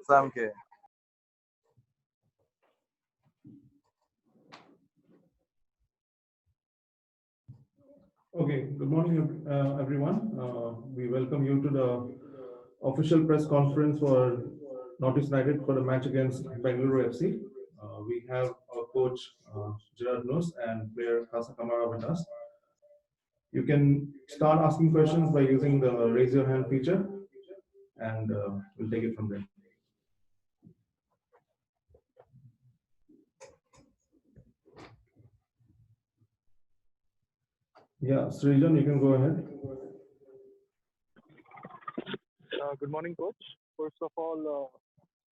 Samke. Okay, good morning, everyone. We welcome you to the official press conference for Northeast United for the match against Bengaluru FC. We have our coach Gerard and player Khassa Camara with us. You can start asking questions by using the raise your hand feature, and we'll take it from there. Yeah, Srijan, you can go ahead. Good morning, coach. First of all,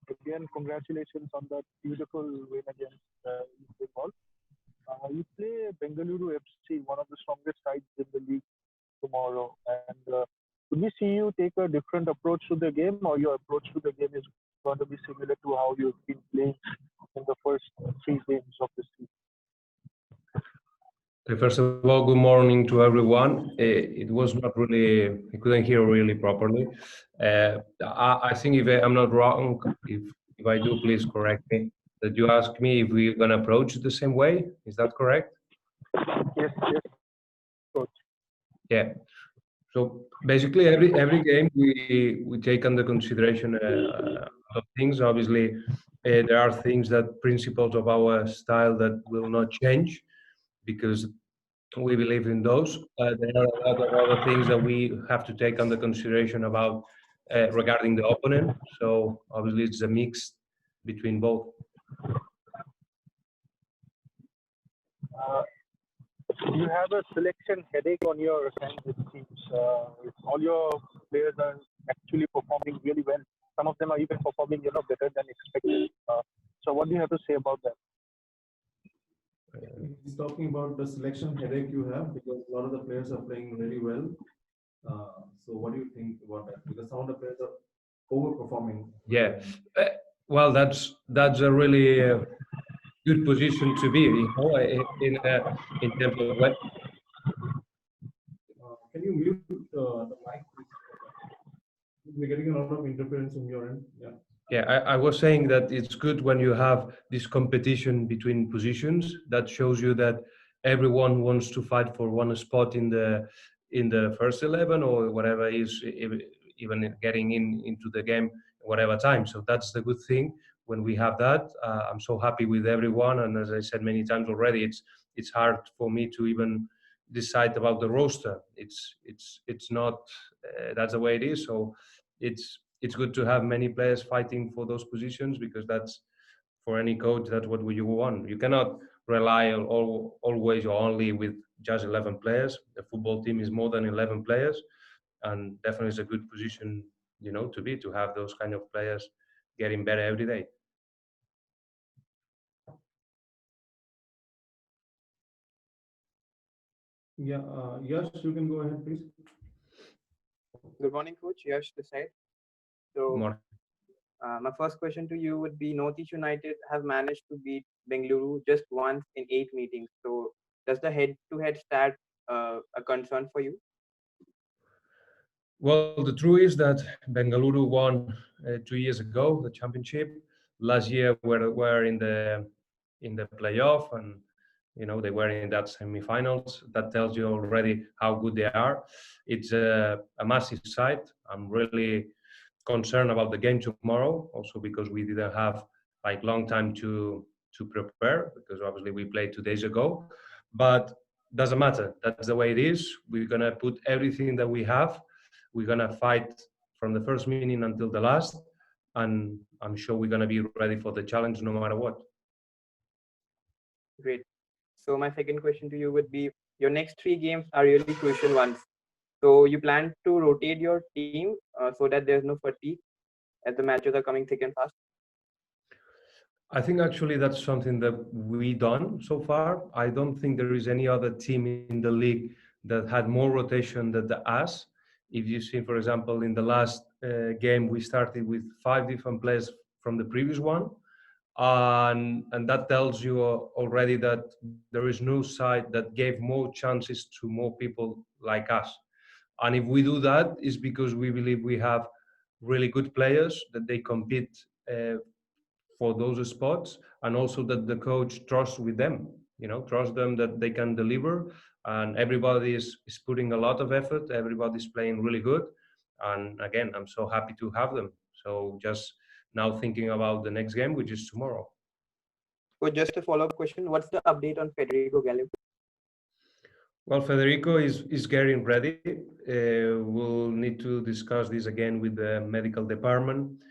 again, congratulations on that beautiful win against Bengal. You play Bengaluru FC, one of the strongest sides in the league tomorrow. And could we see you take a different approach to the game, or your approach to the game is going to be similar to how you've been playing in the first 3 games of the season? Okay, first of all, good morning to everyone. It was not really, I couldn't hear really properly. I think if I'm not wrong, if I do, please correct me, that you asked me if we're going to approach it the same way. Is that correct? Yes, coach. Yeah. So basically, every game we take under consideration of things. Obviously, there are things that principles of our style that will not change, because we believe in those. There are a lot of other things that we have to take under consideration about regarding the opponent. So obviously it's a mix between both. You have a selection headache on your hands, it seems. All your players are actually performing really well. Some of them are even performing, better than expected. So what do you have to say about that? He's talking about the selection headache you have because a lot of the players are playing really well. So what do you think about that? Because some of the players are overperforming. Yeah, well, that's a really good position to be in terms of what. Can you mute the mic, please? We're getting a lot of interference from your end. Yeah. Yeah, I was saying that it's good when you have this competition between positions. That shows you that everyone wants to fight for one spot in the first 11 or whatever is, even getting into the game whatever time. So that's the good thing when we have that. I'm so happy with everyone, and as I said many times already, it's hard for me to even decide about the roster. It's not that's the way it is. So it's good to have many players fighting for those positions, because that's, for any coach, that's what you want. You cannot rely on always or only with just 11 players. The football team is more than 11 players, and definitely is a good position, to have those kind of players getting better every day. Yeah, Yash, you can go ahead, please. Good morning, coach. Yash this side. So, my first question to you would be: Northeast United have managed to beat Bengaluru just once in 8 meetings. So, does the head-to-head stat a concern for you? Well, the truth is that Bengaluru won 2 years ago the championship. Last year were in the playoff, and they were in that semi-finals. That tells you already how good they are. It's a massive side. I'm really concerned about the game tomorrow, also because we didn't have long time to prepare, because obviously we played 2 days ago. But doesn't matter. That's the way it is. We're gonna put everything that we have. We're gonna fight from the first minute until the last, and I'm sure we're gonna be ready for the challenge no matter what. Great. So my second question to you would be: your next 3 games are really crucial ones. So you plan to rotate your team so that there's no fatigue as the matches are coming thick and fast? I think actually that's something that we done so far. I don't think there is any other team in the league that had more rotation than us. If you see, for example, in the last game, we started with 5 different players from the previous one. And that tells you already that there is no side that gave more chances to more people like us. And if we do that, it's because we believe we have really good players, that they compete uh, for those spots, and also that the coach trusts with them. Trust them that they can deliver, and everybody is putting a lot of effort. Everybody's playing really good, and again, I'm so happy to have them. So just now thinking about the next game, which is tomorrow. So just a follow-up question: what's the update on Federico Gallego? Well, Federico is getting ready. We'll need to discuss this again with the medical department.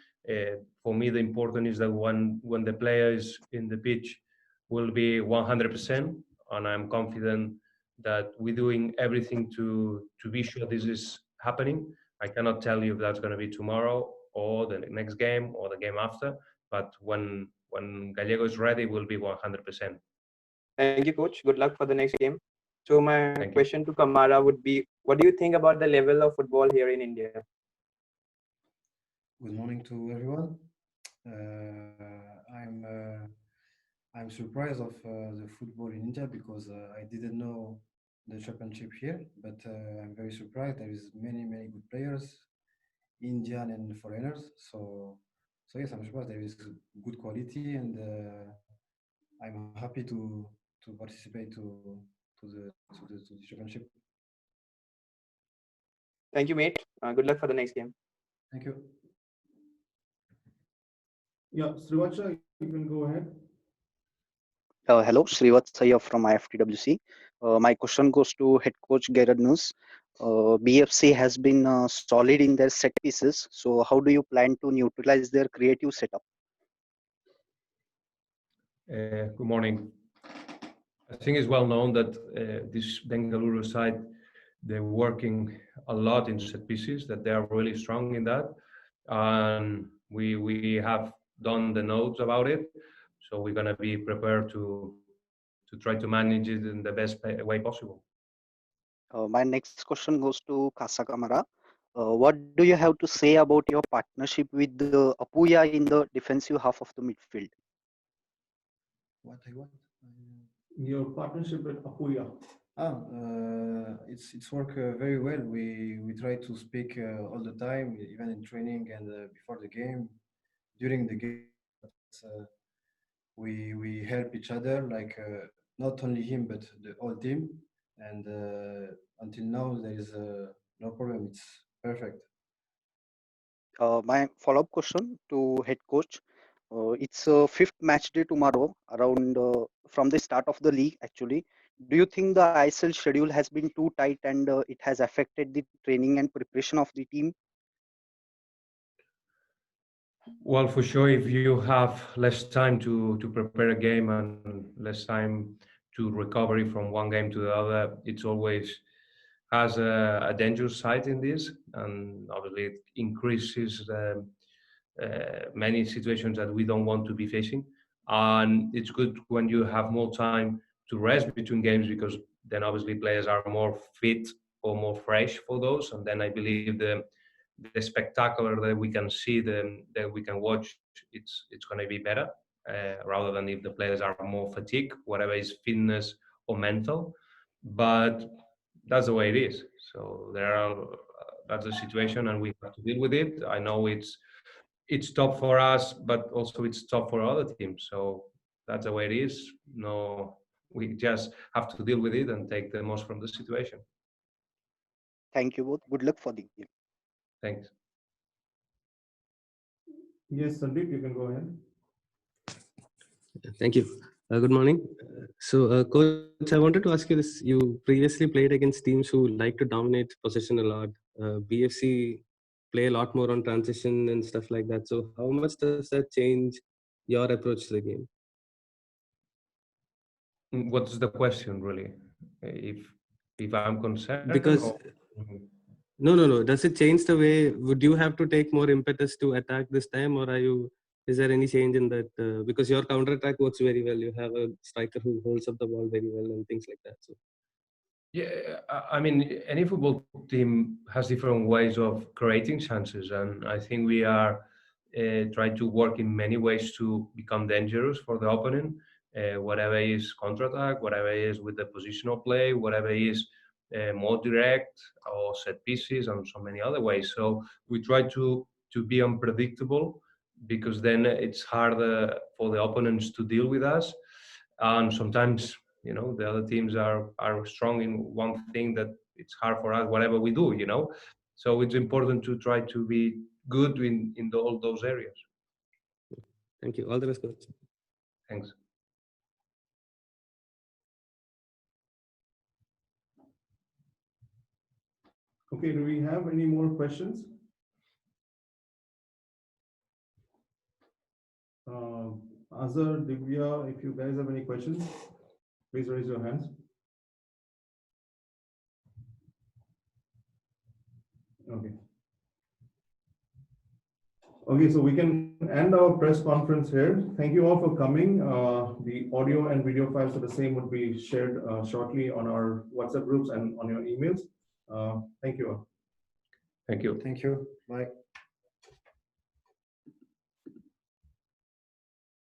For me, the important is that when the player is in the pitch, will be 100%, and I'm confident that we're doing everything to be sure this is happening. I cannot tell you if that's going to be tomorrow or the next game or the game after, but when Gallego is ready, we'll be 100%. Thank you, coach. Good luck for the next game. So my Thank you. question to Camara would be, what do you think about the level of football here in India? Good morning to everyone. I'm surprised of the football in India because I didn't know the championship here, but I'm very surprised. There is many good players, Indian and foreigners. So yes, I'm surprised there is good quality, and I'm happy to participate to the championship. Thank you, mate. Good luck for the next game. Thank you. Yeah, Srivacha, you can go ahead. Hello, Srivatsaya from IFTWC. My question goes to head coach Gerard. BFC has been solid in their set pieces. So how do you plan to neutralize their creative setup? Good morning. I think it's well known that this Bengaluru side, they're working a lot in set pieces, that they are really strong in that. And we have done the notes about it. So we're going to be prepared to try to manage it in the best way possible. My next question goes to Khassa Camara. What do you have to say about your partnership with Apuya in the defensive half of the midfield? What I want? Your partnership with Apuya. It's worked very well. We try to speak all the time, even in training and before the game, during the game. We help each other, like not only him but the whole team. And until now, there is no problem. It's perfect. My follow-up question to head coach. It's a fifth match day tomorrow, around from the start of the league. Actually, do you think the ISL schedule has been too tight and it has affected the training and preparation of the team? Well, for sure, if you have less time to prepare a game and less time to recovery from one game to the other, it's always has a dangerous side in this, and obviously it increases many situations that we don't want to be facing. And it's good when you have more time to rest between games, because then obviously players are more fit or more fresh for those, and then I believe the spectacular that we can see, that we can watch, it's going to be better, rather than if the players are more fatigued, whatever is fitness or mental. But that's the way it is. So that's the situation, and we have to deal with it. I know it's tough for us, but also it's tough for other teams. So that's the way it is. No, we just have to deal with it and take the most from the situation. Thank you both. Good luck for the game. Thanks. Yes, Sandeep, you can go ahead. Thank you. Good morning. Coach, I wanted to ask you this. You previously played against teams who like to dominate possession a lot. BFC play a lot more on transition and stuff like that. So how much does that change your approach to the game? What's the question, really? If I'm concerned? Because or... no. Does it change the way? Would you have to take more impetus to attack this time, or is there any change in that? Because your counter attack works very well. You have a striker who holds up the ball very well and things like that. So. Yeah, I mean, any football team has different ways of creating chances, and I think we are trying to work in many ways to become dangerous for the opponent. Whatever is counter-attack, whatever is with the positional play, whatever is more direct or set pieces, and so many other ways. So we try to be unpredictable, because then it's harder for the opponents to deal with us. And sometimes, the other teams are strong in one thing that it's hard for us, whatever we do. So it's important to try to be good in all those areas. Thank you. All the best, coach. Thanks. Okay, do we have any more questions? Azhar, Divya, if you guys have any questions, please raise your hands. Okay. Okay, so we can end our press conference here. Thank you all for coming. The audio and video files for the same would be shared shortly on our WhatsApp groups and on your emails. Thank you all. Thank you. Thank you. Bye.